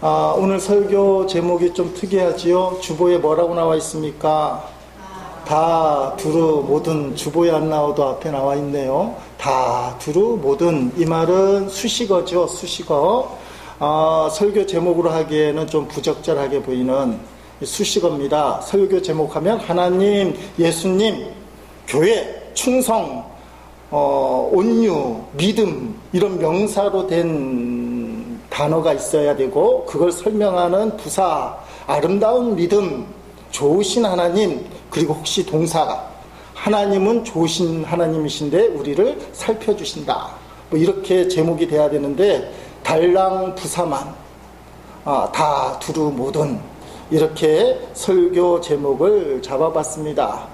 오늘 설교 제목이 좀 특이하지요? 주보에 뭐라고 나와 있습니까? 다 두루 모든. 주보에 안 나와도 앞에 나와 있네요. 다 두루 모든. 이 말은 수식어죠. 수식어. 설교 제목으로 하기에는 좀 부적절하게 보이는 수식어입니다. 설교 제목하면 하나님, 예수님, 교회, 충성, 온유, 믿음, 이런 명사로 된 단어가 있어야 되고, 그걸 설명하는 부사, 아름다운 믿음, 좋으신 하나님, 그리고 혹시 동사가 하나님은 좋으신 하나님이신데 우리를 살펴주신다, 뭐 이렇게 제목이 돼야 되는데 달랑 부사만 다 두루 모든, 이렇게 설교 제목을 잡아봤습니다.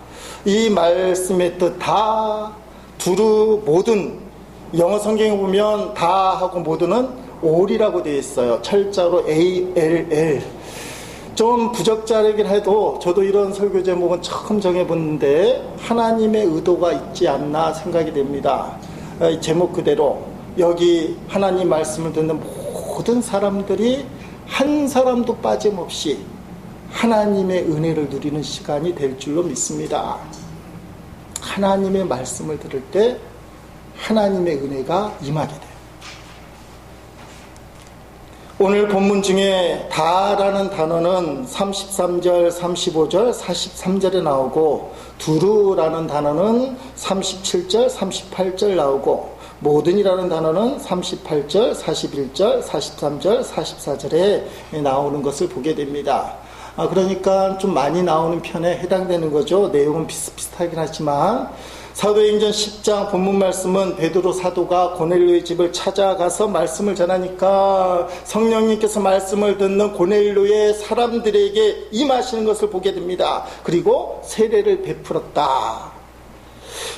이 말씀의 뜻 다 두루 모든, 영어 성경에 보면 다 하고 모든은 all이라고 되어 있어요. 철자로 ALL. 좀 부적절하긴 해도 저도 이런 설교 제목은 처음 정해봤는데 하나님의 의도가 있지 않나 생각이 됩니다. 이 제목 그대로 여기 하나님 말씀을 듣는 모든 사람들이 한 사람도 빠짐없이 하나님의 은혜를 누리는 시간이 될 줄로 믿습니다. 하나님의 말씀을 들을 때 하나님의 은혜가 임하게 돼요. 오늘 본문 중에 다라는 단어는 33절, 35절, 43절에 나오고, 두루라는 단어는 37절, 38절 나오고, 모든이라는 단어는 38절, 41절, 43절, 44절에 나오는 것을 보게 됩니다. 그러니까 좀 많이 나오는 편에 해당되는 거죠. 내용은 비슷비슷하긴 하지만, 사도행전 10장 본문 말씀은 베드로 사도가 고넬료의 집을 찾아가서 말씀을 전하니까 성령님께서 말씀을 듣는 고넬료의 사람들에게 임하시는 것을 보게 됩니다. 그리고 세례를 베풀었다.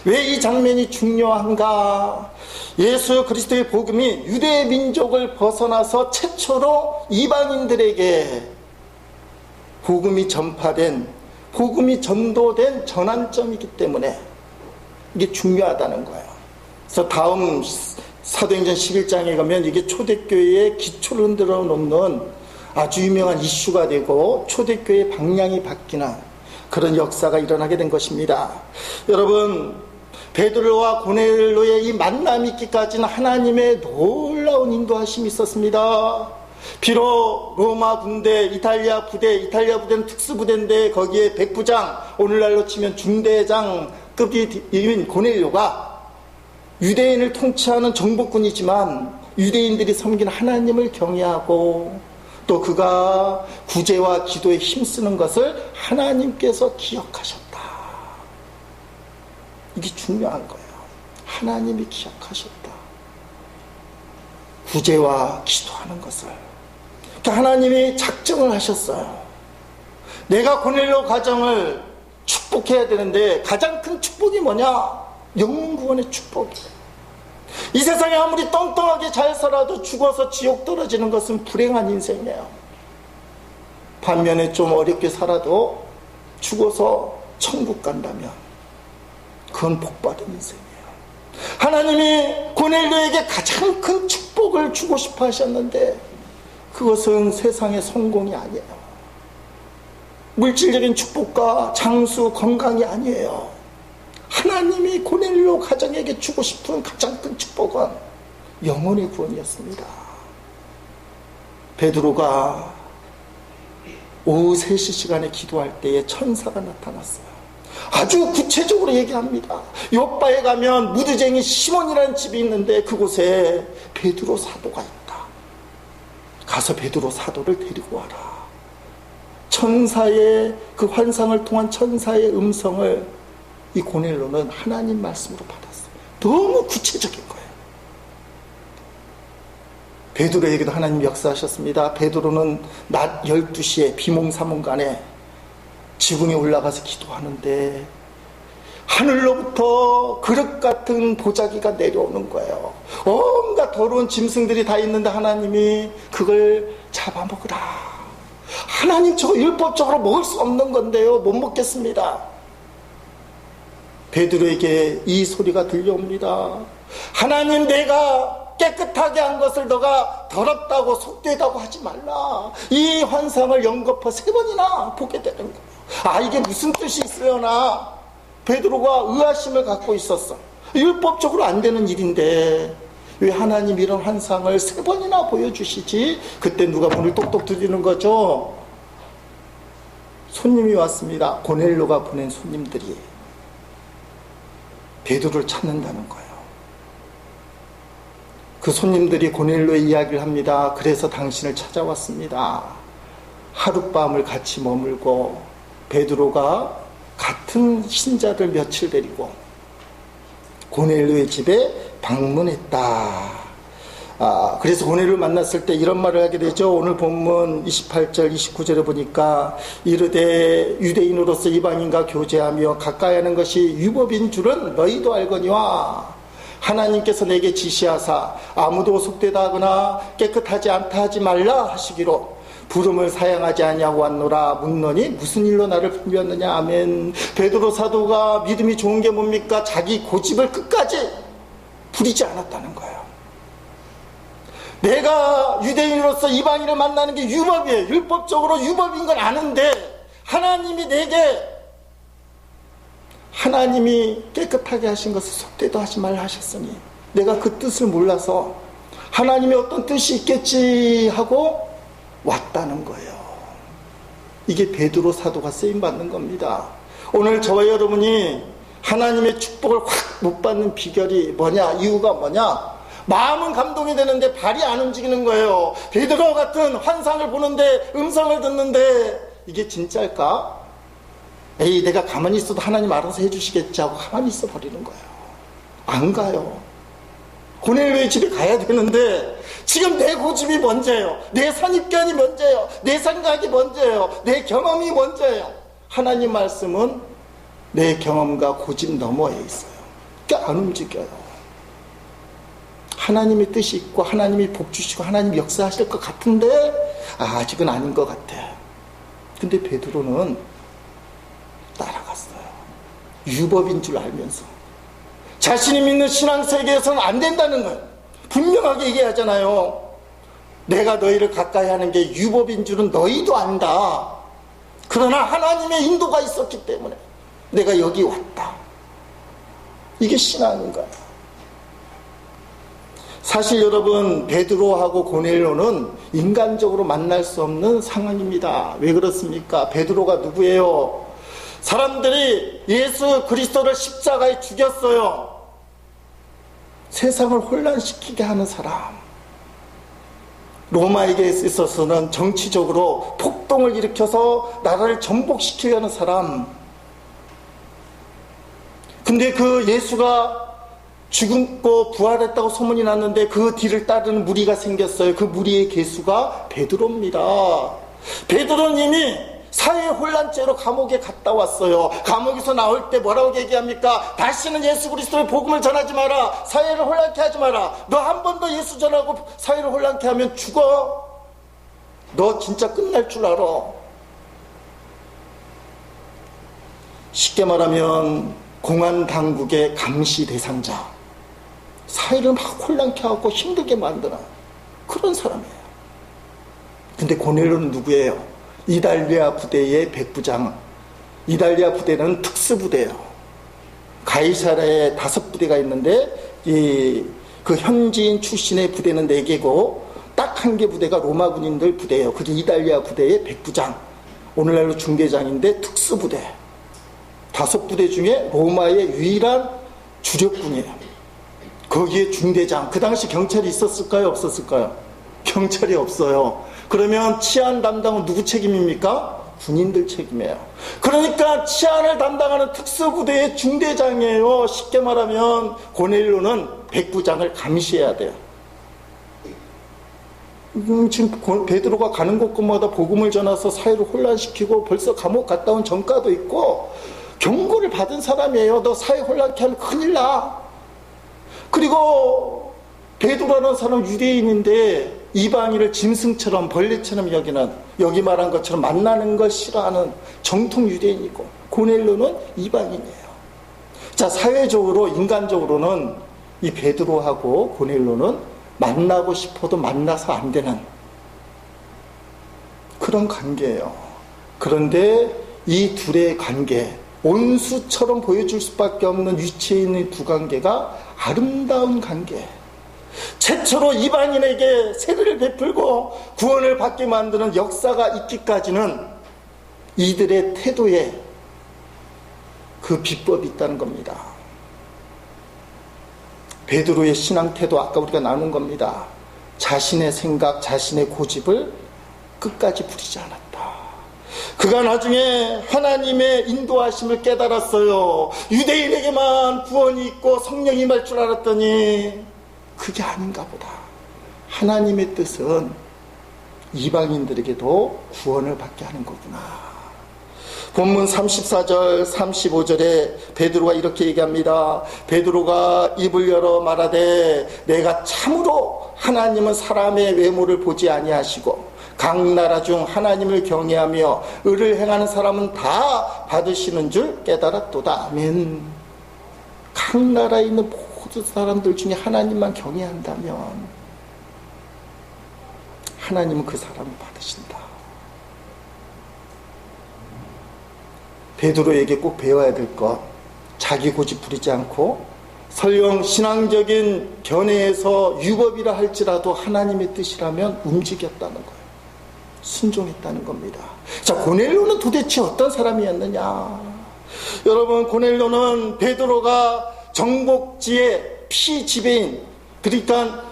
왜 이 장면이 중요한가? 예수 그리스도의 복음이 유대 민족을 벗어나서 최초로 이방인들에게 복음이 전파된, 복음이 전도된 전환점이기 때문에 이게 중요하다는 거예요. 그래서 다음 사도행전 11장에 가면 이게 초대교회의 기초를 흔들어 놓는 아주 유명한 이슈가 되고 초대교회의 방향이 바뀌는 그런 역사가 일어나게 된 것입니다. 여러분, 베드로와 고넬료의 이 만남이 있기까지는 하나님의 놀라운 인도하심이 있었습니다. 비록 로마 군대, 이탈리아 부대는 특수부대인데 거기에 백부장, 오늘날로 치면 중대장급인 고넬료가 유대인을 통치하는 정복군이지만 유대인들이 섬긴 하나님을 경외하고 또 그가 구제와 기도에 힘쓰는 것을 하나님께서 기억하셨다. 이게 중요한 거예요. 하나님이 기억하셨다. 구제와 기도하는 것을. 그러니까 하나님이 작정을 하셨어요. 내가 고넬료 가정을 축복해야 되는데 가장 큰 축복이 뭐냐? 영혼 구원의 축복이에요. 이 세상에 아무리 떵떵하게 잘 살아도 죽어서 지옥 떨어지는 것은 불행한 인생이에요. 반면에 좀 어렵게 살아도 죽어서 천국 간다면 그건 복받은 인생이에요. 하나님이 고넬료에게 가장 큰 축복을 주고 싶어 하셨는데 그것은 세상의 성공이 아니에요. 물질적인 축복과 장수, 건강이 아니에요. 하나님이 고넬료 가정에게 주고 싶은 가장 큰 축복은 영혼의 구원이었습니다. 베드로가 오후 3시 시간에 기도할 때에 천사가 나타났어요. 아주 구체적으로 얘기합니다. 요바에 가면 무드쟁이 시몬이라는 집이 있는데 그곳에 베드로 사도가 있다. 가서 베드로 사도를 데리고 와라. 천사의 그 환상을 통한 천사의 음성을 이 고넬료는 하나님 말씀으로 받았어요. 너무 구체적인 거예요. 베드로에게도 하나님 역사하셨습니다. 베드로는 낮 12시에 비몽사몽간에 지붕에 올라가서 기도하는데 하늘로부터 그릇 같은 보자기가 내려오는 거예요. 온갖 더러운 짐승들이 다 있는데 하나님이 그걸 잡아먹으라. 하나님 저거 율법적으로 먹을 수 없는 건데요. 못 먹겠습니다. 베드로에게 이 소리가 들려옵니다. 하나님, 내가 깨끗하게 한 것을 너가 더럽다고 속되다고 하지 말라. 이 환상을 연거푸 3번이나 보게 되는 거예요. 이게 무슨 뜻이 있으려나? 베드로가 의아심을 갖고 있었어. 율법적으로 안 되는 일인데 왜 하나님 이런 환상을 3번이나 보여주시지? 그때 누가 문을 똑똑 두드리는 거죠. 손님이 왔습니다. 고넬료가 보낸 손님들이 베드로를 찾는다는 거예요. 그 손님들이 고넬료의 이야기를 합니다. 그래서 당신을 찾아왔습니다. 하룻밤을 같이 머물고 베드로가 같은 신자들 며칠 데리고 고넬료의 집에 방문했다. 그래서 고넬료를 만났을 때 이런 말을 하게 되죠. 오늘 본문 28절 29절에 보니까 이르되 유대인으로서 이방인과 교제하며 가까이 하는 것이 율법인 줄은 너희도 알거니와 하나님께서 내게 지시하사 아무도 속되다 하거나 깨끗하지 않다 하지 말라 하시기로 부름을 사양하지 아니하고 왔노라. 묻노니 무슨 일로 나를 품비었느냐. 아멘. 베드로 사도가 믿음이 좋은 게 뭡니까? 자기 고집을 끝까지 부리지 않았다는 거예요. 내가 유대인으로서 이방인을 만나는 게 율법이에요. 율법적으로 율법인 건 아는데 하나님이 내게 하나님이 깨끗하게 하신 것을 속되도 하지 말라 하셨으니 내가 그 뜻을 몰라서 하나님의 어떤 뜻이 있겠지 하고 왔다는 거예요. 이게 베드로 사도가 쓰임받는 겁니다. 오늘 저와 여러분이 하나님의 축복을 확 못 받는 비결이 뭐냐? 이유가 뭐냐? 마음은 감동이 되는데 발이 안 움직이는 거예요. 베드로 같은 환상을 보는데 음성을 듣는데 이게 진짜일까? 에이, 내가 가만히 있어도 하나님 알아서 해주시겠지 하고 가만히 있어 버리는 거예요. 안 가요. 고넬료의 집에 가야 되는데 지금 내 고집이 먼저예요. 내 선입견이 먼저예요. 내 생각이 먼저예요. 내 경험이 먼저예요. 하나님 말씀은 내 경험과 고집 너머에 있어요. 그러니까 안 움직여요. 하나님의 뜻이 있고 하나님이 복 주시고 하나님이 역사하실 것 같은데 아직은 아닌 것 같아. 근데 베드로는 따라갔어요. 율법인 줄 알면서. 자신이 믿는 신앙세계에서는 안 된다는 거예요. 분명하게 얘기하잖아요. 내가 너희를 가까이 하는 게 율법인 줄은 너희도 안다. 그러나 하나님의 인도가 있었기 때문에 내가 여기 왔다. 이게 신앙인 거예요. 사실 여러분, 베드로하고 고넬료는 인간적으로 만날 수 없는 상황입니다. 왜 그렇습니까? 베드로가 누구예요? 사람들이 예수 그리스도를 십자가에 죽였어요. 세상을 혼란시키게 하는 사람. 로마에게 있어서는 정치적으로 폭동을 일으켜서 나라를 전복시키게 하는 사람. 근데 그 예수가 죽고 부활했다고 소문이 났는데 그 뒤를 따르는 무리가 생겼어요. 그 무리의 개수가 베드로입니다. 베드로는 이미 사회 혼란죄로 감옥에 갔다 왔어요. 감옥에서 나올 때 뭐라고 얘기합니까? 다시는 예수 그리스도의 복음을 전하지 마라. 사회를 혼란케 하지 마라. 너 한 번 더 예수 전하고 사회를 혼란케 하면 죽어. 너 진짜 끝날 줄 알아. 쉽게 말하면 공안 당국의 감시 대상자. 사회를 막 혼란케 하고 힘들게 만드는 그런 사람이에요. 근데 고넬료는 누구예요? 이달리아 부대의 백부장. 이달리아 부대는 특수부대예요. 가이사라에 5부대가 있는데 그 현지인 출신의 부대는 4개고 딱 1개 부대가 로마 군인들 부대예요. 그게 이달리아 부대의 백부장. 오늘날로 중대장인데 특수부대. 5부대 중에 로마의 유일한 주력군이에요. 거기에 중대장. 그 당시 경찰이 있었을까요? 없었을까요? 경찰이 없어요. 그러면 치안 담당은 누구 책임입니까? 군인들 책임이에요. 그러니까 치안을 담당하는 특수부대의 중대장이에요. 쉽게 말하면 고넬료는 백부장을 감시해야 돼요. 지금 베드로가 가는 곳곳마다 복음을 전해서 사회를 혼란시키고 벌써 감옥 갔다 온 전과도 있고 경고를 받은 사람이에요. 너 사회 혼란케 하면 큰일 나. 그리고 베드로라는 사람은 유대인인데 이방인을 짐승처럼 벌레처럼 여기는, 여기 말한 것처럼 만나는 걸 싫어하는 정통 유대인이고 고넬료는 이방인이에요. 자, 사회적으로 인간적으로는 이 베드로하고 고넬료는 만나고 싶어도 만나서 안 되는 그런 관계예요. 그런데 이 둘의 관계, 온수처럼 보여줄 수밖에 없는 위치에 있는 두 관계가 아름다운 관계, 최초로 이방인에게 세례를 베풀고 구원을 받게 만드는 역사가 있기까지는 이들의 태도에 그 비법이 있다는 겁니다. 베드로의 신앙 태도, 아까 우리가 나눈 겁니다. 자신의 생각, 자신의 고집을 끝까지 부리지 않았다. 그가 나중에 하나님의 인도하심을 깨달았어요. 유대인에게만 구원이 있고 성령이 임할 줄 알았더니 그게 아닌가 보다. 하나님의 뜻은 이방인들에게도 구원을 받게 하는 거구나. 본문 34절 35절에 베드로가 이렇게 얘기합니다. 베드로가 입을 열어 말하되 내가 참으로 하나님은 사람의 외모를 보지 아니하시고 각 나라 중 하나님을 경외하며 의를 행하는 사람은 다 받으시는 줄 깨달았도다. 아멘. 각 나라에 있는 모든 사람들 중에 하나님만 경외한다면 하나님은 그 사람을 받으신다. 베드로에게 꼭 배워야 될 것, 자기 고집 부리지 않고 설령 신앙적인 견해에서 유법이라 할지라도 하나님의 뜻이라면 움직였다는 거예요. 순종했다는 겁니다. 자, 고넬료는 도대체 어떤 사람이었느냐? 여러분, 고넬료는 베드로가 정복지의 피지배인, 그러니까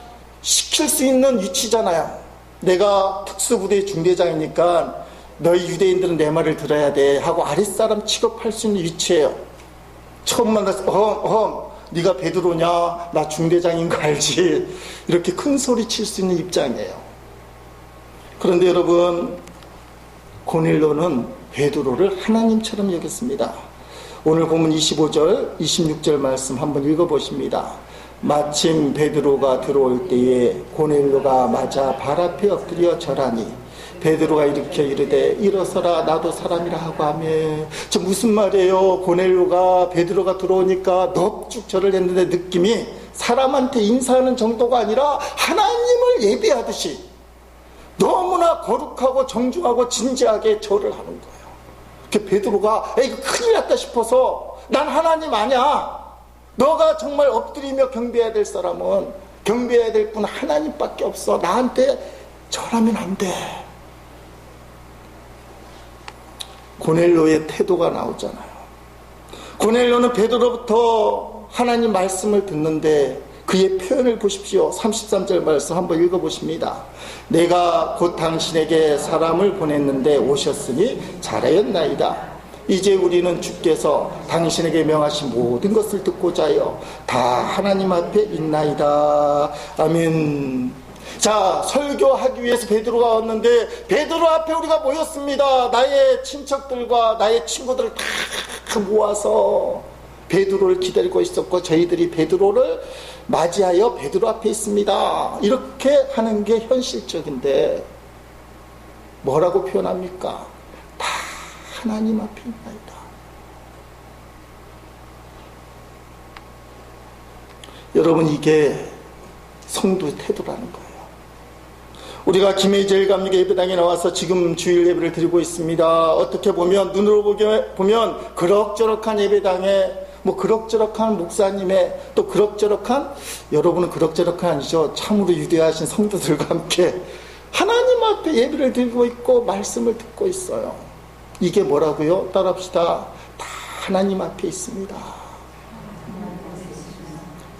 시킬 수 있는 위치잖아요. 내가 특수부대 중대장이니까 너희 유대인들은 내 말을 들어야 돼 하고 아랫사람 취급할 수 있는 위치예요. 처음 만나서 네가 베드로냐? 나 중대장인 거 알지? 이렇게 큰 소리 칠 수 있는 입장이에요. 그런데 여러분, 고넬료는 베드로를 하나님처럼 여겼습니다. 오늘 본문 25절 26절 말씀 한번 읽어보십니다. 마침 베드로가 들어올 때에 고넬료가 맞아 발 앞에 엎드려 절하니 베드로가 일으켜 이르되 일어서라 나도 사람이라 하고 하며. 저 무슨 말이에요? 고넬료가 베드로가 들어오니까 넙죽 절을 했는데 느낌이 사람한테 인사하는 정도가 아니라 하나님을 예배하듯이 너무나 거룩하고 정중하고 진지하게 절을 하는 거예요. 그 베드로가 이거 큰일 났다 싶어서 난 하나님 아니야. 너가 정말 엎드리며 경배해야 될 사람은 경배해야 될 분 하나님밖에 없어. 나한테 절하면 안 돼. 고넬료의 태도가 나오잖아요. 고넬료는 베드로부터 하나님 말씀을 듣는데 그의 표현을 보십시오. 33절 말씀 한번 읽어보십니다. 내가 곧 당신에게 사람을 보냈는데 오셨으니 잘하였나이다. 이제 우리는 주께서 당신에게 명하신 모든 것을 듣고자 하여 다 하나님 앞에 있나이다. 아멘. 자, 설교하기 위해서 베드로가 왔는데 베드로 앞에 우리가 모였습니다. 나의 친척들과 나의 친구들을 다 모아서 베드로를 기다리고 있었고 저희들이 베드로를 맞이하여 베드로 앞에 있습니다. 이렇게 하는 게 현실적인데 뭐라고 표현합니까? 다 하나님 앞에 있나이다. 여러분, 이게 성도의 태도라는 거예요. 우리가 김혜재 감리교 예배당에 나와서 지금 주일 예배를 드리고 있습니다. 어떻게 보면 눈으로 보면 그럭저럭한 예배당에 그럭저럭한 목사님의 또 그럭저럭한, 여러분은 그럭저럭한 아니죠. 참으로 유대하신 성도들과 함께 하나님 앞에 예배를 드리고 있고 말씀을 듣고 있어요. 이게 뭐라고요? 따라합시다. 다 하나님 앞에 있습니다.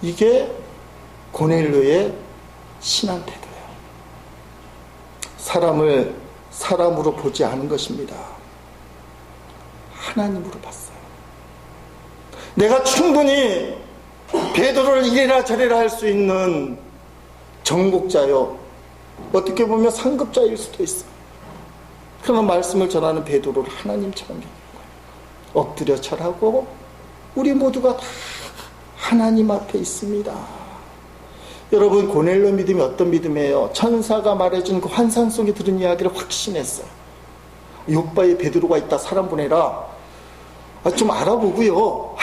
이게 고넬료의 신앙 태도예요. 사람을 사람으로 보지 않은 것입니다. 하나님으로 봤어요. 내가 충분히 베드로를 이래라 저래라 할 수 있는 정복자요. 어떻게 보면 상급자일 수도 있어요. 그러나 말씀을 전하는 베드로를 하나님처럼 여기는 거예요. 엎드려 절하고 우리 모두가 다 하나님 앞에 있습니다. 여러분, 고넬료 믿음이 어떤 믿음이에요? 천사가 말해준 그 환상 속에 들은 이야기를 확신했어요. 요바에 베드로가 있다, 사람 보내라. 좀 알아보고요.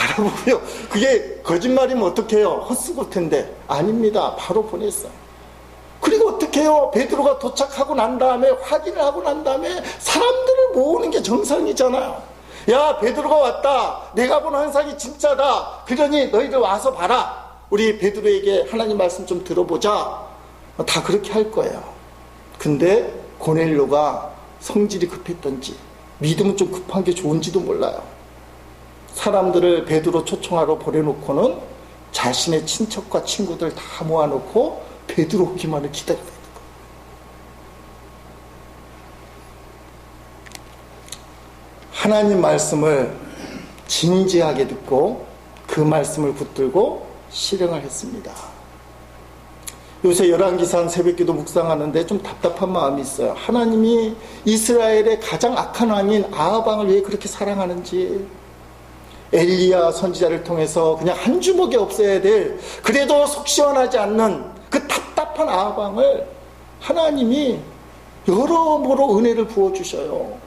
그게 거짓말이면 어떡해요? 헛수고일 텐데. 아닙니다. 바로 보냈어요. 그리고 어떻게 해요? 베드로가 도착하고 난 다음에 확인을 하고 난 다음에 사람들을 모으는 게 정상이잖아요. 야, 베드로가 왔다. 내가 본 환상이 진짜다. 그러니 너희들 와서 봐라. 우리 베드로에게 하나님 말씀 좀 들어보자. 다 그렇게 할 거예요. 근데 고넬료가 성질이 급했던지 믿음은 좀 급한 게 좋은지도 몰라요. 사람들을 베드로 초청하러 보내놓고는 자신의 친척과 친구들 다 모아놓고 베드로 오기만을 기다리고 있는 거예요. 하나님 말씀을 진지하게 듣고 그 말씀을 붙들고 실행을 했습니다. 요새 열왕기상 새벽기도 묵상하는데 좀 답답한 마음이 있어요. 하나님이 이스라엘의 가장 악한 왕인 아합 왕을 왜 그렇게 사랑하는지, 엘리야 선지자를 통해서 그냥 한 주먹에 없애야 될, 그래도 속 시원하지 않는 그 답답한 아합 왕을 하나님이 여러모로 은혜를 부어주셔요.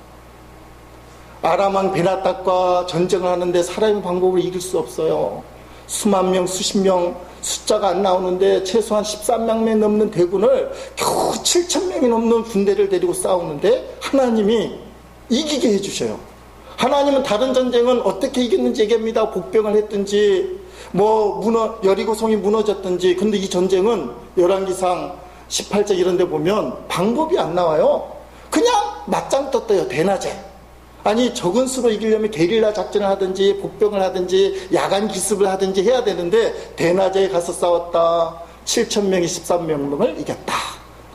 아람 왕 베나닥과 전쟁을 하는데 사람의 방법으로 이길 수 없어요. 수만 명, 수십 명 숫자가 안 나오는데 최소한 13명 넘는 대군을 겨우 7,000명이 넘는 군대를 데리고 싸우는데 하나님이 이기게 해주셔요. 하나님은 다른 전쟁은 어떻게 이겼는지 얘기합니다. 복병을 했든지 여리고성이 무너졌든지. 근데 이 전쟁은 열왕기상 18장 이런 데 보면 방법이 안 나와요. 그냥 맞짱 떴대요. 대낮에. 아니, 적은 수로 이기려면 게릴라 작전을 하든지 복병을 하든지 야간 기습을 하든지 해야 되는데 대낮에 가서 싸웠다. 7,000명이 13명을 이겼다.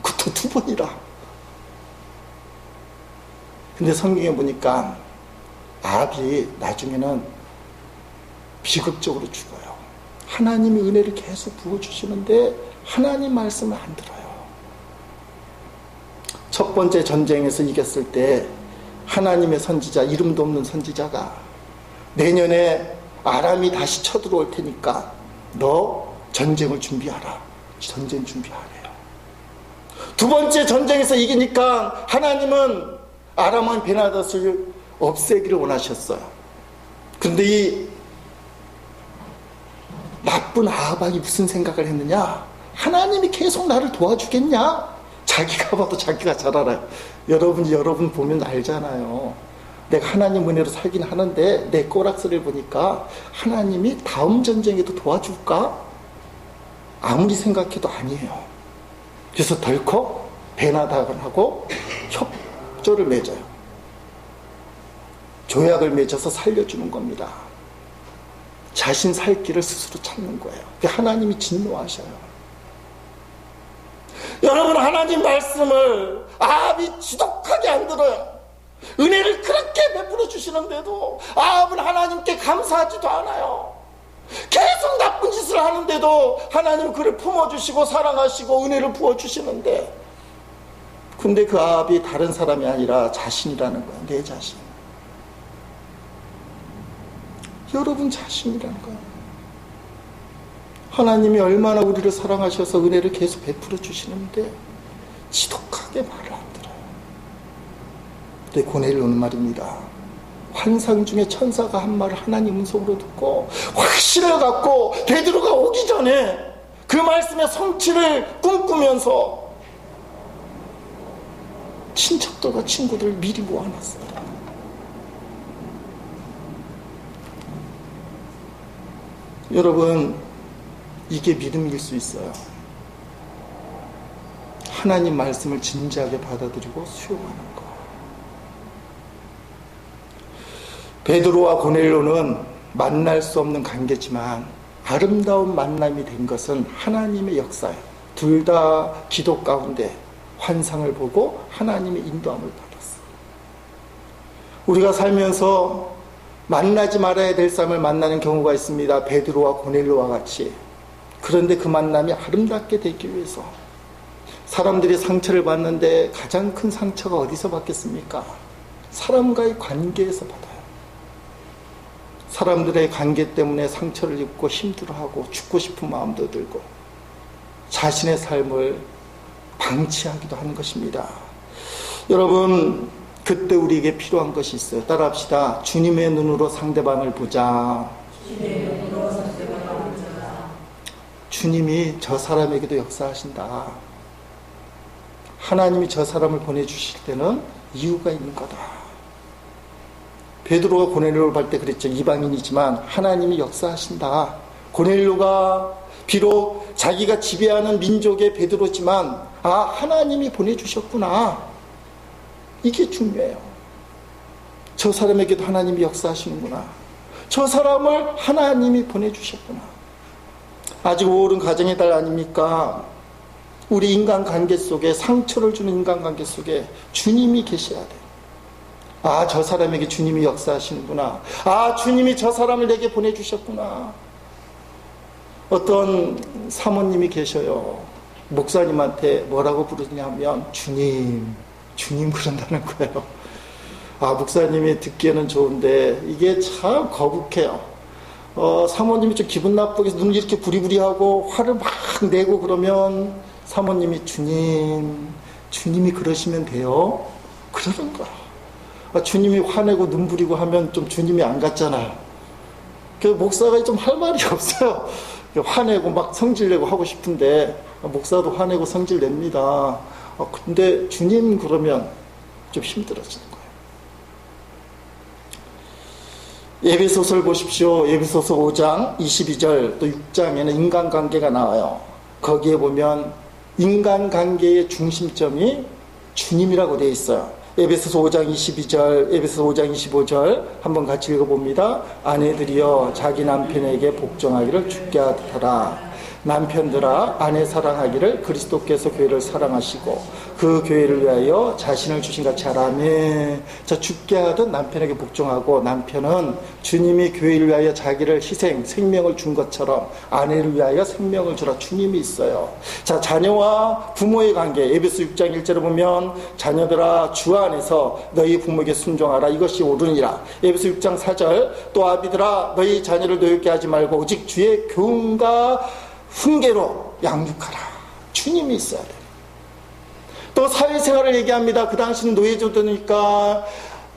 그것도 2번이라. 근데 성경에 보니까 아합이 나중에는 비극적으로 죽어요. 하나님이 은혜를 계속 부어주시는데 하나님 말씀을 안 들어요. 첫 번째 전쟁에서 이겼을 때 하나님의 선지자, 이름도 없는 선지자가 내년에 아람이 다시 쳐들어올 테니까 너 전쟁을 준비하라. 전쟁 준비하래요. 두 번째 전쟁에서 이기니까 하나님은 아람 왕 베나닷을 없애기를 원하셨어요. 근데 이 나쁜 아합 왕이 무슨 생각을 했느냐? 하나님이 계속 나를 도와주겠냐? 자기가 봐도 자기가 잘 알아요. 여러분 보면 알잖아요. 내가 하나님 은혜로 살긴 하는데 내 꼬락서를 보니까 하나님이 다음 전쟁에도 도와줄까? 아무리 생각해도 아니에요. 그래서 덜컥 베나닥하고 협조를 맺어요. 조약을 맺어서 살려주는 겁니다. 자신 살 길을 스스로 찾는 거예요. 하나님이 진노하셔요. 여러분, 하나님 말씀을 아합이 지독하게 안 들어요. 은혜를 그렇게 베풀어 주시는데도 아합은 하나님께 감사하지도 않아요. 계속 나쁜 짓을 하는데도 하나님 그를 품어주시고 사랑하시고 은혜를 부어주시는데, 근데 그 아합이 다른 사람이 아니라 자신이라는 거예요. 내 자신. 여러분 자신이라는 거예요. 하나님이 얼마나 우리를 사랑하셔서 은혜를 계속 베풀어 주시는데 지독하게 말을 안 들어요. 근데 고넬료는 말입니다. 환상 중에 천사가 한 말을 하나님 음성으로 듣고 확신을 갖고 베드로가 오기 전에 그 말씀의 성취를 꿈꾸면서 친척들과 친구들을 미리 모아놨어요. 여러분, 이게 믿음일 수 있어요. 하나님 말씀을 진지하게 받아들이고 수용하는 것. 베드로와 고넬료는 만날 수 없는 관계지만 아름다운 만남이 된 것은 하나님의 역사예요. 둘 다 기도 가운데 환상을 보고 하나님의 인도함을 받았어요. 우리가 살면서 만나지 말아야 될 사람을 만나는 경우가 있습니다. 베드로와 고넬료와 같이. 그런데 그 만남이 아름답게 되기 위해서 사람들이 상처를 받는데 가장 큰 상처가 어디서 받겠습니까? 사람과의 관계에서 받아요. 사람들의 관계 때문에 상처를 입고 힘들어하고 죽고 싶은 마음도 들고 자신의 삶을 방치하기도 하는 것입니다. 여러분, 그때 우리에게 필요한 것이 있어요. 따라합시다. 주님의 눈으로 상대방을 보자. 주님이 저 사람에게도 역사하신다. 하나님이 저 사람을 보내주실 때는 이유가 있는 거다. 베드로가 고넬료를 볼 때 그랬죠. 이방인이지만 하나님이 역사하신다. 고넬료가 비록 자기가 지배하는 민족의 베드로지만 하나님이 보내주셨구나. 이게 중요해요. 저 사람에게도 하나님이 역사하시는구나. 저 사람을 하나님이 보내주셨구나. 아직 5월은 가정의 달 아닙니까? 우리 인간관계 속에, 상처를 주는 인간관계 속에 주님이 계셔야 돼요. 저 사람에게 주님이 역사하시는구나. 주님이 저 사람을 내게 보내주셨구나. 어떤 사모님이 계셔요. 목사님한테 뭐라고 부르냐면 주님 그런다는 거예요. 목사님이 듣기에는 좋은데 이게 참 거북해요. 사모님이 좀 기분 나쁘게 눈을 이렇게 부리부리하고 화를 막 내고 그러면 사모님이 주님이 그러시면 돼요. 그러는 거야. 주님이 화내고 눈 부리고 하면 좀 주님이 안 같잖아요. 그 목사가 좀 할 말이 없어요. 화내고 막 성질내고 하고 싶은데 목사도 화내고 성질 냅니다. 근데 주님 그러면 좀 힘들어지는 거예요. 에베소서를 보십시오. 에베소서 5장 22절 또 6장에는 인간관계가 나와요. 거기에 보면 인간관계의 중심점이 주님이라고 되어 있어요. 에베소서 5장 22절, 에베소서 5장 25절 한번 같이 읽어봅니다. 아내들이여 자기 남편에게 복종하기를 주께 하라. 남편들아 아내 사랑하기를 그리스도께서 교회를 사랑하시고 그 교회를 위하여 자신을 주신 같이 하라며. 자, 주께 하듯 남편에게 복종하고, 남편은 주님이 교회를 위하여 자기를 생명을 준 것처럼 아내를 위하여 생명을 주라. 주님이 있어요. 자, 자녀와 부모의 관계, 에베소 6장 1절에 보면 자녀들아 주 안에서 너희 부모에게 순종하라. 이것이 옳으니라. 에베소 6장 4절 또 아비들아 너희 자녀를 노엽게 하지 말고 오직 주의 교훈과 훈계로 양육하라. 주님이 있어야 돼요. 또 사회생활을 얘기합니다. 그 당시는 노예제도니까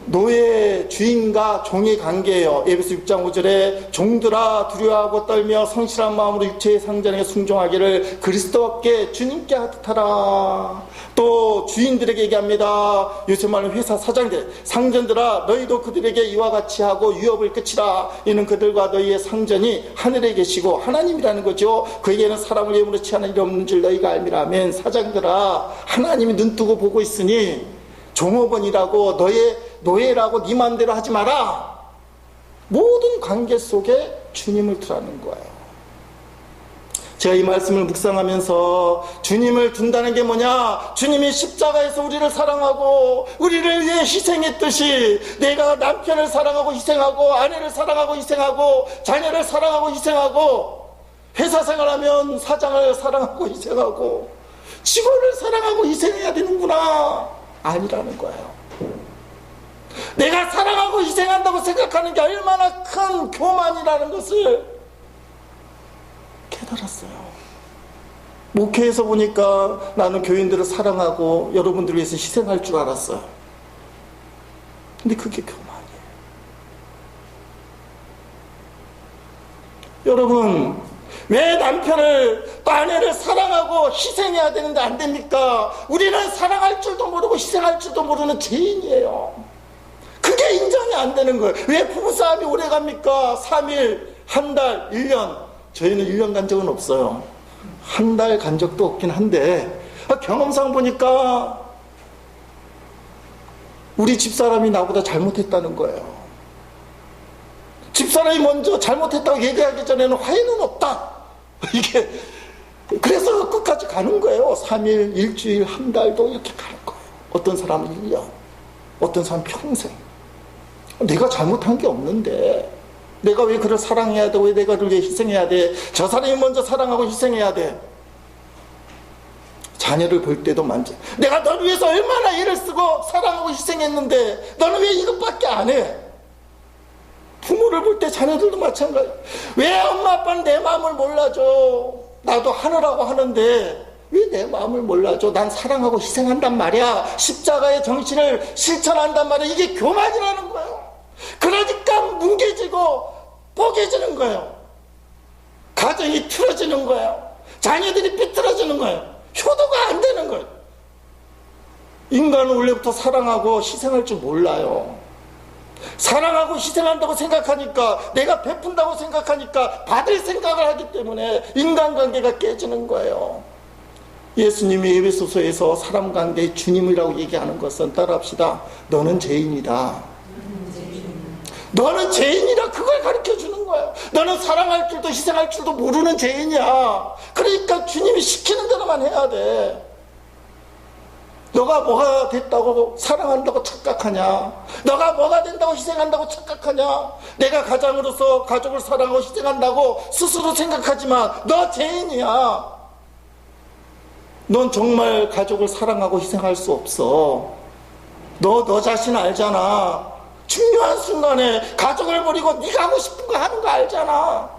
노예 주인과 종의 관계예요. 에베소 6장 5절에 종들아 두려워하고 떨며 성실한 마음으로 육체의 상전에게 순종하기를 그리스도께 주님께 하듯하라. 또 주인들에게 얘기합니다. 요즘 말하는 회사 사장들, 상전들아 너희도 그들에게 이와 같이 하고 유업을 끝이라. 이는 그들과 너희의 상전이 하늘에 계시고 하나님이라는 거죠. 그에게는 사람을 예물로 취하는 일 없는 줄 너희가 알미라. 아멘. 사장들아 하나님이 눈뜨고 보고 있으니 종업원이라고 너의 노예라고 네 마음대로 하지 마라. 모든 관계 속에 주님을 두라는 거예요. 제가 이 말씀을 묵상하면서 주님을 둔다는 게 뭐냐? 주님이 십자가에서 우리를 사랑하고 우리를 위해 희생했듯이 내가 남편을 사랑하고 희생하고 아내를 사랑하고 희생하고 자녀를 사랑하고 희생하고 회사 생활하면 사장을 사랑하고 희생하고 직원을 사랑하고 희생해야 되는구나. 아니라는 거예요. 내가 사랑하고 희생한다고 생각하는 게 얼마나 큰 교만이라는 것을 깨달았어요. 목회에서 보니까 나는 교인들을 사랑하고 여러분들을 위해서 희생할 줄 알았어요. 근데 그게 교만이에요. 여러분, 왜 남편을 또 아내를 사랑하고 희생해야 되는데 안 됩니까? 우리는 사랑할 줄도 모르고 희생할 줄도 모르는 죄인이에요. 그게 인정이 안 되는 거예요. 왜 부부싸움이 오래 갑니까? 3일, 한 달, 1년. 저희는 1년 간 적은 없어요. 한 달 간 적도 없긴 한데 경험상 보니까 우리 집사람이 나보다 잘못했다는 거예요. 집사람이 먼저 잘못했다고 얘기하기 전에는 화해는 없다. 이게 그래서 끝까지 가는 거예요. 3일, 일주일, 한 달도 이렇게 가는 거예요. 어떤 사람은 1년, 어떤 사람은 평생. 내가 잘못한 게 없는데 내가 왜 그를 사랑해야 돼? 왜 내가 그를 위해 희생해야 돼? 저 사람이 먼저 사랑하고 희생해야 돼. 자녀를 볼 때도 만져. 내가 너를 위해서 얼마나 애를 쓰고 사랑하고 희생했는데 너는 왜 이것밖에 안 해? 부모를 볼 때 자녀들도 마찬가지야. 왜 엄마 아빠는 내 마음을 몰라줘? 나도 하느라고 하는데 왜 내 마음을 몰라줘? 난 사랑하고 희생한단 말이야. 십자가의 정신을 실천한단 말이야. 이게 교만이라는 거예요. 그러니까 뭉개지고 뽀개지는 거예요. 가정이 틀어지는 거예요. 자녀들이 삐뚤어지는 거예요. 효도가 안 되는 거예요. 인간은 원래부터 사랑하고 희생할 줄 몰라요. 사랑하고 희생한다고 생각하니까, 내가 베푼다고 생각하니까 받을 생각을 하기 때문에 인간관계가 깨지는 거예요. 예수님이 에베소서에서 사람관계의 주님이라고 얘기하는 것은, 따라합시다. 너는 죄인이다. 너는 죄인이라, 그걸 가르쳐 주는 거예요. 너는 사랑할 줄도 희생할 줄도 모르는 죄인이야. 그러니까 주님이 시키는 대로만 해야 돼. 너가 뭐가 됐다고 사랑한다고 착각하냐? 너가 뭐가 된다고 희생한다고 착각하냐? 내가 가장으로서 가족을 사랑하고 희생한다고 스스로 생각하지만 너 죄인이야. 넌 정말 가족을 사랑하고 희생할 수 없어. 너 자신 알잖아. 중요한 순간에 가족을 버리고 네가 하고 싶은 거 하는 거 알잖아.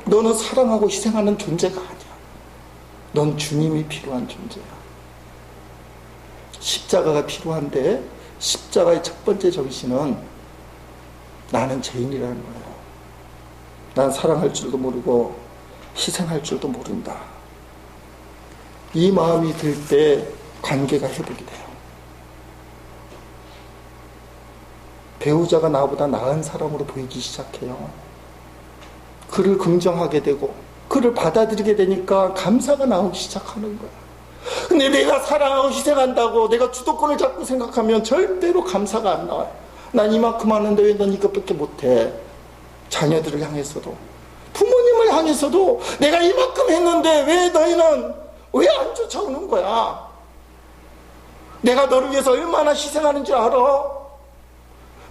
너는 사랑하고 희생하는 존재가 아니야. 넌 주님이 필요한 존재야. 십자가가 필요한데, 십자가의 첫 번째 정신은 나는 죄인이라는 거예요. 난 사랑할 줄도 모르고 희생할 줄도 모른다. 이 마음이 들 때 관계가 회복이 돼요. 배우자가 나보다 나은 사람으로 보이기 시작해요. 그를 긍정하게 되고 그를 받아들이게 되니까 감사가 나오기 시작하는 거야. 근데 내가 사랑하고 희생한다고 내가 주도권을 잡고 생각하면 절대로 감사가 안 나와요. 난 이만큼 하는데 왜 넌 이것밖에 못해? 자녀들을 향해서도, 부모님을 향해서도 내가 이만큼 했는데 왜 너희는 왜 안 쫓아오는 거야? 내가 너를 위해서 얼마나 희생하는 줄 알아?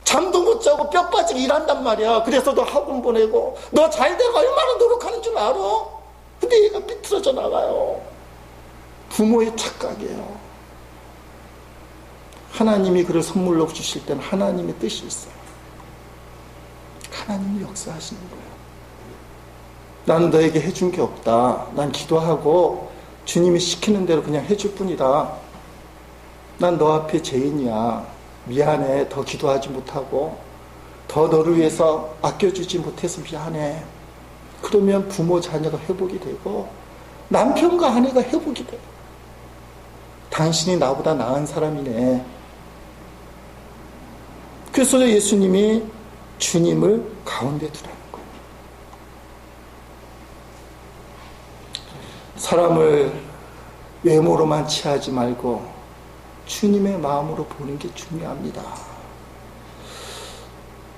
잠도 못 자고 뼈 빠지게 일한단 말이야. 그래서 너 학원 보내고 너 잘되고 얼마나 노력하는 줄 알아? 근데 얘가 삐뚤어져 나가요. 부모의 착각이에요. 하나님이 그를 선물로 주실 때는 하나님의 뜻이 있어요. 하나님이 역사하시는 거예요. 나는 너에게 해준 게 없다. 난 기도하고 주님이 시키는 대로 그냥 해줄 뿐이다. 난 너 앞에 죄인이야. 미안해. 더 기도하지 못하고 더 너를 위해서 아껴주지 못해서 미안해. 그러면 부모 자녀가 회복이 되고 남편과 아내가 회복이 돼요. 당신이 나보다 나은 사람이네. 그래서 예수님이 주님을 가운데 두라는 거예요. 사람을 외모로만 취하지 말고 주님의 마음으로 보는 게 중요합니다.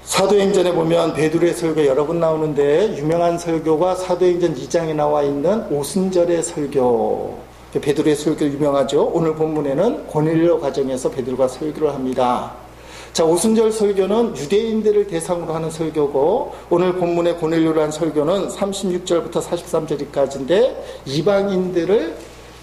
사도행전에 보면 베드로의 설교 여러 번 나오는데, 유명한 설교가 사도행전 2장에 나와 있는 오순절의 설교. 베드로의 설교 유명하죠. 오늘 본문에는 고넬료 가정에서 베드로가 설교를 합니다. 자, 오순절 설교는 유대인들을 대상으로 하는 설교고, 오늘 본문의 고넬료라는 설교는 36절부터 43절까지인데 이방인들을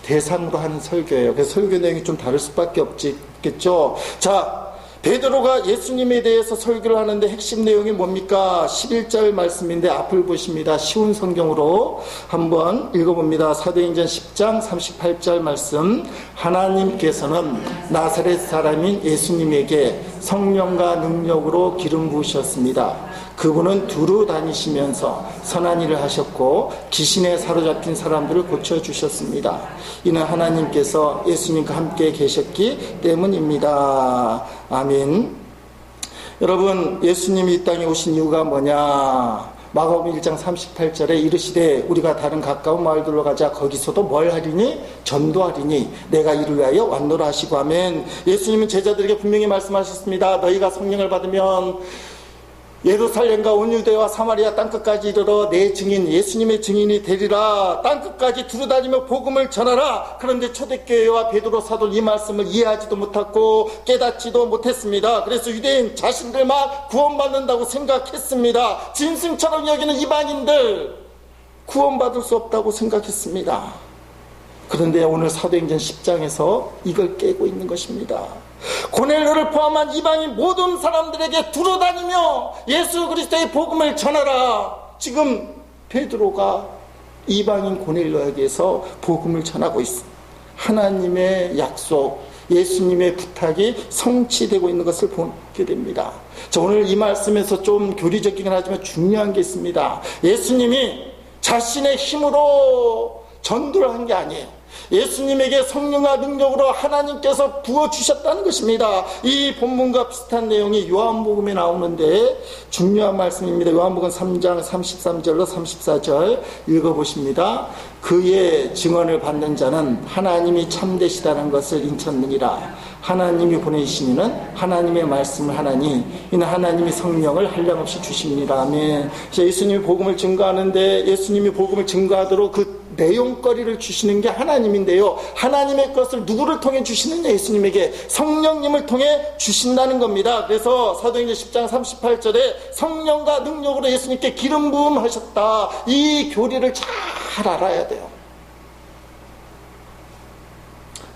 대상으로 하는 설교예요. 그래서 설교 내용이 좀 다를 수밖에 없겠죠. 자, 베드로가 예수님에 대해서 설교를 하는데 핵심 내용이 뭡니까? 11절 말씀인데 앞을 보십니다. 쉬운 성경으로 한번 읽어봅니다. 사도행전 10장 38절 말씀. 하나님께서는 나사렛 사람인 예수님에게 성령과 능력으로 기름 부으셨습니다. 그분은 두루 다니시면서 선한 일을 하셨고 귀신에 사로잡힌 사람들을 고쳐주셨습니다. 이는 하나님께서 예수님과 함께 계셨기 때문입니다. 아멘. 여러분, 예수님이 이 땅에 오신 이유가 뭐냐? 마가복음 1장 38절에 이르시되 우리가 다른 가까운 마을들로 가자. 거기서도 뭘 하리니? 전도하리니 내가 이를 위하여 왔노라 하시고. 아멘. 예수님은 제자들에게 분명히 말씀하셨습니다. 너희가 성령을 받으면 예루살렘과 온 유대와 사마리아 땅끝까지 이르러 내 증인, 예수님의 증인이 되리라. 땅끝까지 두루다니며 복음을 전하라. 그런데 초대교회와 베드로 사도는 이 말씀을 이해하지도 못하고 깨닫지도 못했습니다. 그래서 유대인 자신들만 구원받는다고 생각했습니다. 짐승처럼 여기는 이방인들 구원받을 수 없다고 생각했습니다. 그런데 오늘 사도행전 10장에서 이걸 깨고 있는 것입니다. 고넬료를 포함한 이방인 모든 사람들에게 두루다니며 예수 그리스도의 복음을 전하라. 지금 베드로가 이방인 고넬료에게서 복음을 전하고 있습니다. 하나님의 약속, 예수님의 부탁이 성취되고 있는 것을 보게 됩니다. 자, 오늘 이 말씀에서 좀 교리적이긴 하지만 중요한 게 있습니다. 예수님이 자신의 힘으로 전도를 한 게 아니에요. 예수님에게 성령과 능력으로 하나님께서 부어주셨다는 것입니다. 이 본문과 비슷한 내용이 요한복음에 나오는데 중요한 말씀입니다. 요한복음 3장 33절로 34절 읽어보십니다. 그의 증언을 받는 자는 하나님이 참되시다는 것을 인쳤느니라. 하나님이 보내신 이는 하나님의 말씀을 하나니 이는 하나님이 성령을 한량없이 주십니다. 아멘. 예수님이 복음을 증거하는데 예수님이 복음을 증거하도록 그 내용거리를 주시는 게 하나님인데요, 하나님의 것을 누구를 통해 주시느냐? 예수님에게 성령님을 통해 주신다는 겁니다. 그래서 사도행전 10장 38절에 성령과 능력으로 예수님께 기름 부음 하셨다, 이 교리를 잘 알아야 돼요.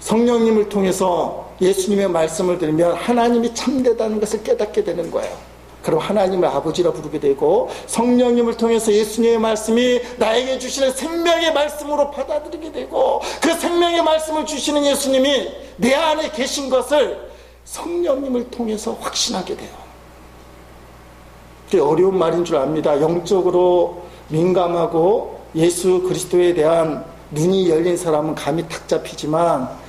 성령님을 통해서 예수님의 말씀을 들으면 하나님이 참되다는 것을 깨닫게 되는 거예요. 그럼 하나님을 아버지라 부르게 되고, 성령님을 통해서 예수님의 말씀이 나에게 주시는 생명의 말씀으로 받아들이게 되고, 그 생명의 말씀을 주시는 예수님이 내 안에 계신 것을 성령님을 통해서 확신하게 돼요. 그게 어려운 말인 줄 압니다. 영적으로 민감하고 예수 그리스도에 대한 눈이 열린 사람은 감이 탁 잡히지만,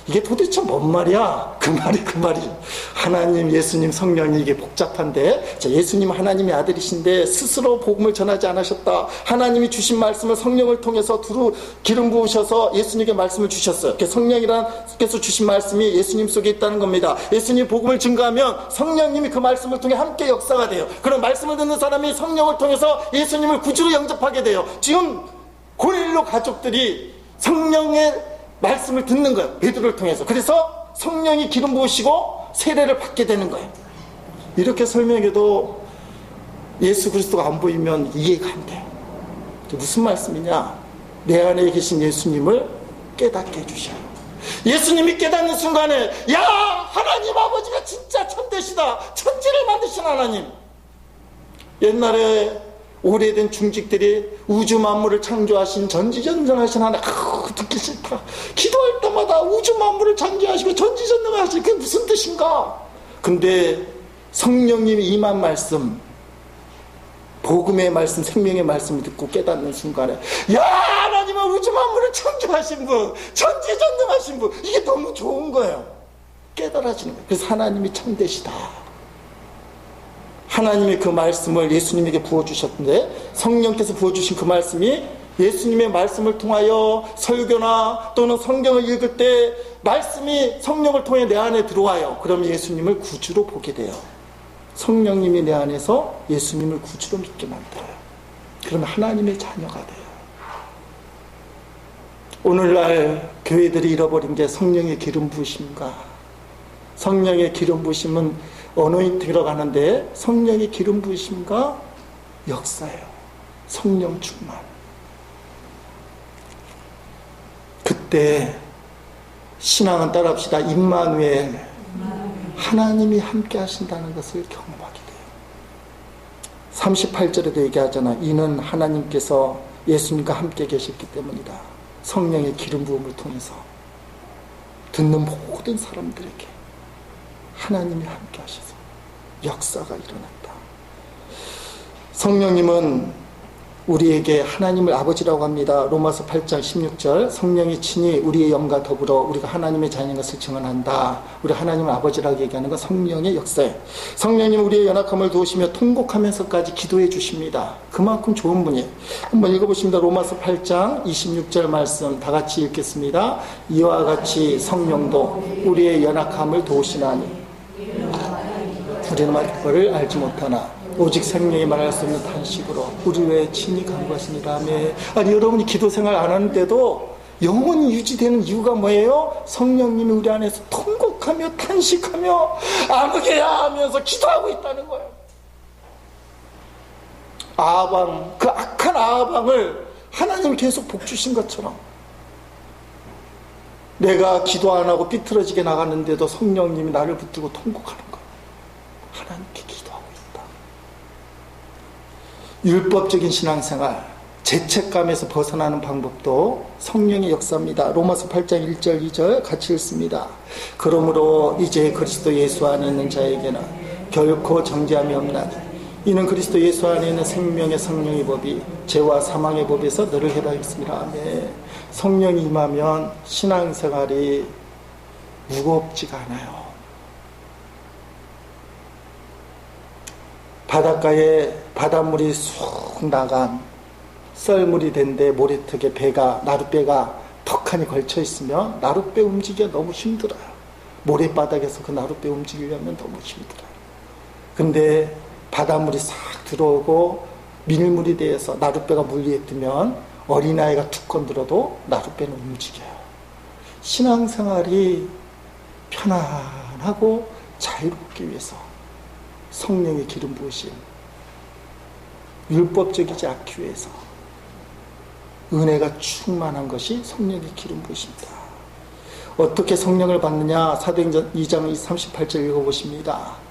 이게 도대체 뭔 말이야? 그 말이 하나님, 예수님, 성령이 이게 복잡한데, 자, 예수님 하나님의 아들이신데 스스로 복음을 전하지 않으셨다. 하나님이 주신 말씀을 성령을 통해서 두루 기름 부으셔서 예수님에게 말씀을 주셨어요. 성령이라께서 주신 말씀이 예수님 속에 있다는 겁니다. 예수님 복음을 증거하면 성령님이 그 말씀을 통해 함께 역사가 돼요. 그런 말씀을 듣는 사람이 성령을 통해서 예수님을 구주로 영접하게 돼요. 지금 고릴로 가족들이 성령의 말씀을 듣는 거예요. 베드로를 통해서. 그래서 성령이 기름 부으시고 세례를 받게 되는 거예요. 이렇게 설명해도 예수 그리스도가 안 보이면 이해가 안 돼요. 무슨 말씀이냐? 내 안에 계신 예수님을 깨닫게 해주셔요. 예수님이 깨닫는 순간에, 야, 하나님 아버지가 진짜 참되시다, 천지를 만드신 하나님. 옛날에 오래된 중직들이 우주 만물을 창조하신 전지전능하신 하나님, 듣기 싫다. 기도할 때마다 우주 만물을 창조하시고 전지전능하신, 그게 무슨 뜻인가? 근데 성령님이 임한 말씀, 복음의 말씀, 생명의 말씀을 듣고 깨닫는 순간에, 야, 하나님은 우주 만물을 창조하신 분, 전지전능하신 분, 이게 너무 좋은 거예요. 깨달아지는 거예요. 그래서 하나님이 참되시다. 하나님이 그 말씀을 예수님에게 부어주셨는데, 성령께서 부어주신 그 말씀이 예수님의 말씀을 통하여 설교나 또는 성경을 읽을 때 말씀이 성령을 통해 내 안에 들어와요. 그럼 예수님을 구주로 보게 돼요. 성령님이 내 안에서 예수님을 구주로 믿게 만들어요. 그러면 하나님의 자녀가 돼요. 오늘날 교회들이 잃어버린 게 성령의 기름 부으심과, 성령의 기름 부으심은 어노인팅이라고 하는데 성령의 기름 부으심과 역사예요. 성령 충만. 그때 신앙은 따라합시다. 임마누엘, 하나님이 함께 하신다는 것을 경험하게 돼요. 38절에도 얘기하잖아. 이는 하나님께서 예수님과 함께 계셨기 때문이다. 성령의 기름 부음을 통해서 듣는 모든 사람들에게 하나님이 함께 하셔서 역사가 일어났다. 성령님은 우리에게 하나님을 아버지라고 합니다. 로마서 8장 16절, 성령이 친히 우리의 영과 더불어 우리가 하나님의 자녀인 것을 증언한다. 우리 하나님을 아버지라고 얘기하는 건 성령의 역사예요. 성령님은 우리의 연약함을 도우시며 통곡하면서까지 기도해 주십니다. 그만큼 좋은 분이에요. 한번 읽어보십니다. 로마서 8장 26절 말씀 다 같이 읽겠습니다. 이와 같이 성령도 우리의 연약함을 도우시나니 우리는 그거를 알지 못하나 오직 생명이 말할 수 없는 탄식으로 우리 외에 친히 간구하시니라. 아니, 여러분이 기도 생활 안 하는데도 영원히 유지되는 이유가 뭐예요? 성령님이 우리 안에서 통곡하며 탄식하며 아무개야 하면서 기도하고 있다는 거예요. 아방, 그 악한 아방을 하나님이 계속 복주신 것처럼 내가 기도 안 하고 삐뚤어지게 나갔는데도 성령님이 나를 붙들고 통곡하는 거예요. 하나님께 기도하고 있다. 율법적인 신앙생활, 죄책감에서 벗어나는 방법도 성령의 역사입니다. 로마서 8장 1절 2절 같이 읽습니다. 그러므로 이제 그리스도 예수 안에 있는 자에게는 결코 정죄함이 없나니 이는 그리스도 예수 안에 있는 생명의 성령의 법이 죄와 사망의 법에서 너를 해방했습니다. 아멘. 성령이 임하면 신앙생활이 무겁지가 않아요. 바닷가에 바닷물이 쑥 나간 썰물이 된데 모래턱에 나룻배가 턱하니 걸쳐 있으면 나룻배 움직이기가 너무 힘들어요. 모래바닥에서 그 나룻배 움직이려면 너무 힘들어요. 근데 바닷물이 싹 들어오고 밀물이 되어서 나룻배가 물 위에 뜨면 어린아이가 툭 건드려도 나룻배는 움직여요. 신앙생활이 편안하고 자유롭기 위해서 성령의 기름 부으심, 율법적이지 않기 위해서 은혜가 충만한 것이 성령의 기름 부으심이다. 어떻게 성령을 받느냐? 사도행전 2장 38절 읽어보십니다.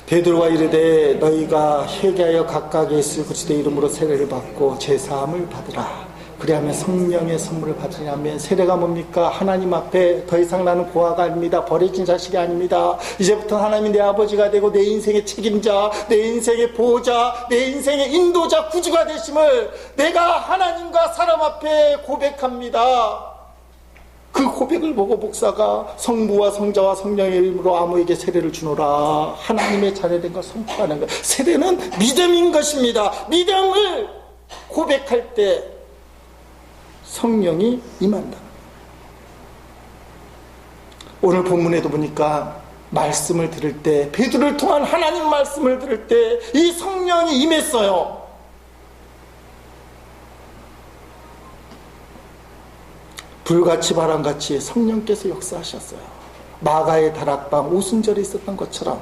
베드로가 이르되 너희가 회개하여 각각 예수 그리스도의 이름으로 세례를 받고 제사함을 받으라. 그리하면 성령의 선물을 받으냐면, 세례가 뭡니까? 하나님 앞에 더 이상 나는 고아가 아닙니다. 버려진 자식이 아닙니다. 이제부터 하나님이 내 아버지가 되고 내 인생의 책임자, 내 인생의 보호자, 내 인생의 인도자, 구주가 되심을 내가 하나님과 사람 앞에 고백합니다. 그 고백을 보고 목사가 성부와 성자와 성령의 이름으로 아무에게 세례를 주노라, 하나님의 자녀된 걸 선포하는 것. 세례는 믿음인 것입니다. 믿음을 고백할 때 성령이 임한다. 오늘 본문에도 보니까 말씀을 들을 때, 베드로를 통한 하나님 말씀을 들을 때 이 성령이 임했어요. 불같이 바람같이 성령께서 역사하셨어요. 마가의 다락방 오순절에 있었던 것처럼.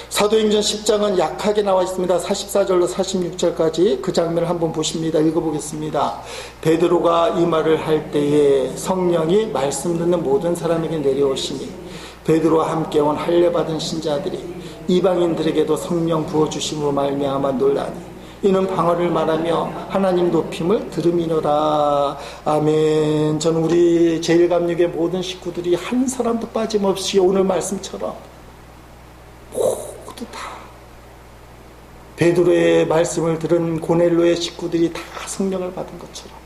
사도행전 10장은 약하게 나와 있습니다. 44절로 46절까지 그 장면을 한번 보십니다. 읽어보겠습니다. 베드로가 이 말을 할 때에 성령이 말씀 듣는 모든 사람에게 내려오시니 베드로와 함께 온 할례 받은 신자들이 이방인들에게도 성령 부어주심으로 말미암아 놀라니 이는 방언을 말하며 하나님 높임을 들음이노라. 아멘. 저는 우리 제1감육의 모든 식구들이 한 사람도 빠짐없이 오늘 말씀처럼 모두 다 베드로의 말씀을 들은 고넬로의 식구들이 다 성령을 받은 것처럼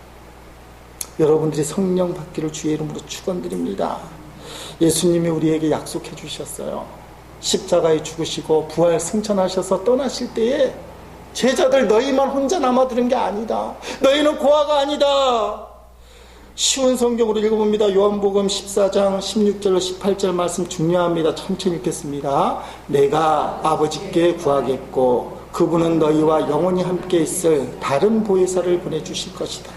여러분들이 성령 받기를 주의 이름으로 축원드립니다. 예수님이 우리에게 약속해 주셨어요. 십자가에 죽으시고 부활 승천하셔서 떠나실 때에 제자들 너희만 혼자 남아들은 게 아니다. 너희는 고아가 아니다. 쉬운 성경으로 읽어봅니다. 요한복음 14장 16절로 18절 말씀 중요합니다. 천천히 읽겠습니다. 내가 아버지께 구하겠고 그분은 너희와 영원히 함께 있을 다른 보혜사를 보내주실 것이다.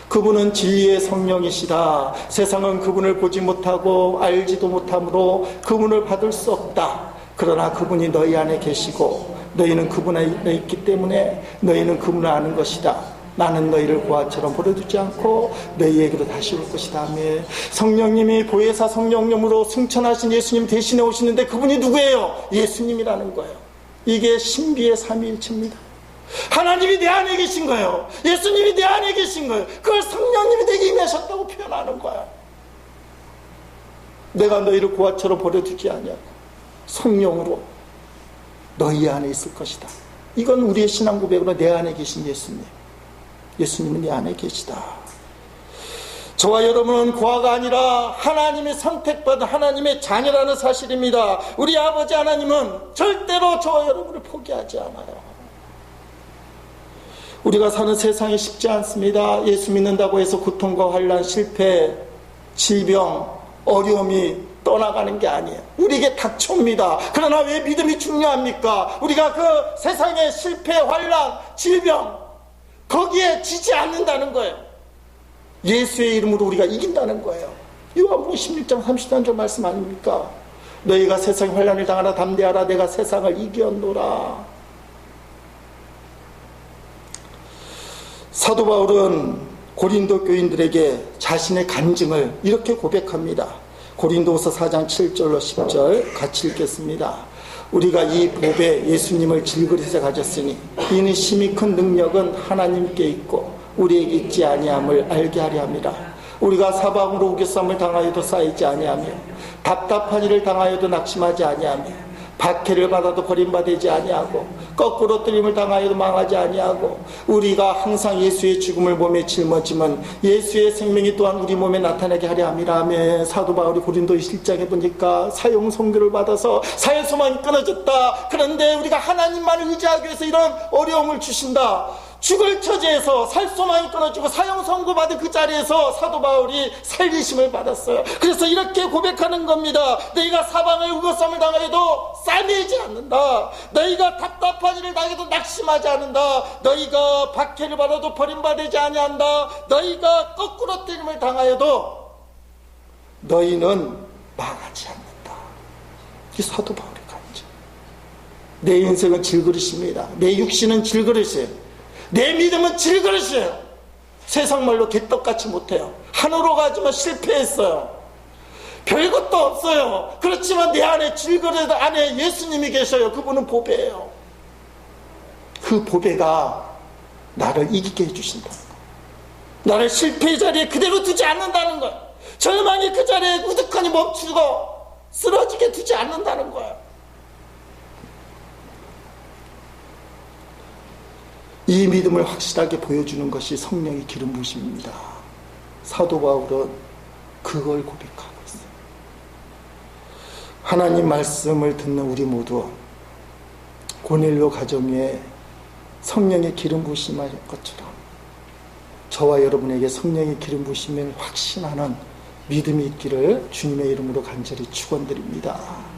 그분은 진리의 성령이시다. 세상은 그분을 보지 못하고 알지도 못하므로 그분을 받을 수 없다. 그러나 그분이 너희 안에 계시고 너희는 그분 안에 있기 때문에 너희는 그분을 아는 것이다. 나는 너희를 고아처럼 버려두지 않고 너희에게로 다시 올 것이다. 아멘. 성령님이 보혜사 성령님으로 승천하신 예수님 대신에 오시는데 그분이 누구예요? 예수님이라는 거예요. 이게 신비의 삼위일체입니다. 하나님이 내 안에 계신 거예요. 예수님이 내 안에 계신 거예요. 그걸 성령님이 내게 임하셨다고 표현하는 거예요. 내가 너희를 고아처럼 버려두지 아니하고 성령으로 너희 안에 있을 것이다. 이건 우리의 신앙 고백으로 내 안에 계신 예수님. 예수님은 내 안에 계시다. 저와 여러분은 고아가 아니라 하나님이 선택받은 하나님의 자녀라는 사실입니다. 우리 아버지 하나님은 절대로 저와 여러분을 포기하지 않아요. 우리가 사는 세상이 쉽지 않습니다. 예수 믿는다고 해서 고통과 환난, 실패, 질병, 어려움이 떠나가는 게 아니에요. 우리에게 닥쳐옵니다. 그러나 왜 믿음이 중요합니까? 우리가 그 세상의 실패, 환난, 질병 거기에 지지 않는다는 거예요. 예수의 이름으로 우리가 이긴다는 거예요. 요한복음 16장 33절 말씀 아닙니까? 너희가 세상의 환난을 당하라 담대하라 내가 세상을 이겼노라. 사도 바울은 고린도 교인들에게 자신의 간증을 이렇게 고백합니다. 고린도후서 4장 7절로 10절 같이 읽겠습니다. 우리가 이 복에 예수님을 질그릇에 가졌으니 이는 심히 큰 능력은 하나님께 있고 우리에게 있지 아니함을 알게 하려 함이라. 우리가 사방으로 우겨쌈을 당하여도 쌓이지 아니하며 답답한 일을 당하여도 낙심하지 아니하며 박해를 받아도 버림받지 아니하고 거꾸로 뜨림을 당하여도 망하지 아니하고 우리가 항상 예수의 죽음을 몸에 짊어지면 예수의 생명이 또한 우리 몸에 나타나게 하려 함이라며. 사도 바울이 고린도 1장에 보니까 사형 선고를 받아서 사회 소망이 끊어졌다. 그런데 우리가 하나님만을 의지하기 위해서 이런 어려움을 주신다. 죽을 처지에서 살 소망이 끊어지고 사형 선고받은 그 자리에서 사도 바울이 살리심을 받았어요. 그래서 이렇게 고백하는 겁니다. 너희가 사방의 우거쌈을 당하여도 싸매지 않는다. 너희가 답답한 일을 당해도 낙심하지 않는다. 너희가 박해를 받아도 버림받지 아니한다. 너희가 거꾸로 때림을 당하여도 너희는 망하지 않는다. 이 사도 바울의 간증. 내 인생은 질그릇입니다. 내 육신은 질그릇이에요. 내 믿음은 질그릇이에요. 세상 말로 개떡같이 못해요. 하늘로 가지만 실패했어요. 별것도 없어요. 그렇지만 내 안에 질그릇 안에 예수님이 계셔요. 그분은 보배예요. 그 보배가 나를 이기게 해주신다는 거예요. 나를 실패의 자리에 그대로 두지 않는다는 거예요. 절망이 그 자리에 우두커니 멈추고 쓰러지게 두지 않는다는 거예요. 이 믿음을 확실하게 보여주는 것이 성령의 기름 부으심입니다. 사도 바울은 그걸 고백하고 있어요. 하나님 말씀을 듣는 우리 모두 고넬료 가정에 성령의 기름 부으심할 것처럼 저와 여러분에게 성령의 기름 부으심을 확신하는 믿음이 있기를 주님의 이름으로 간절히 축원드립니다.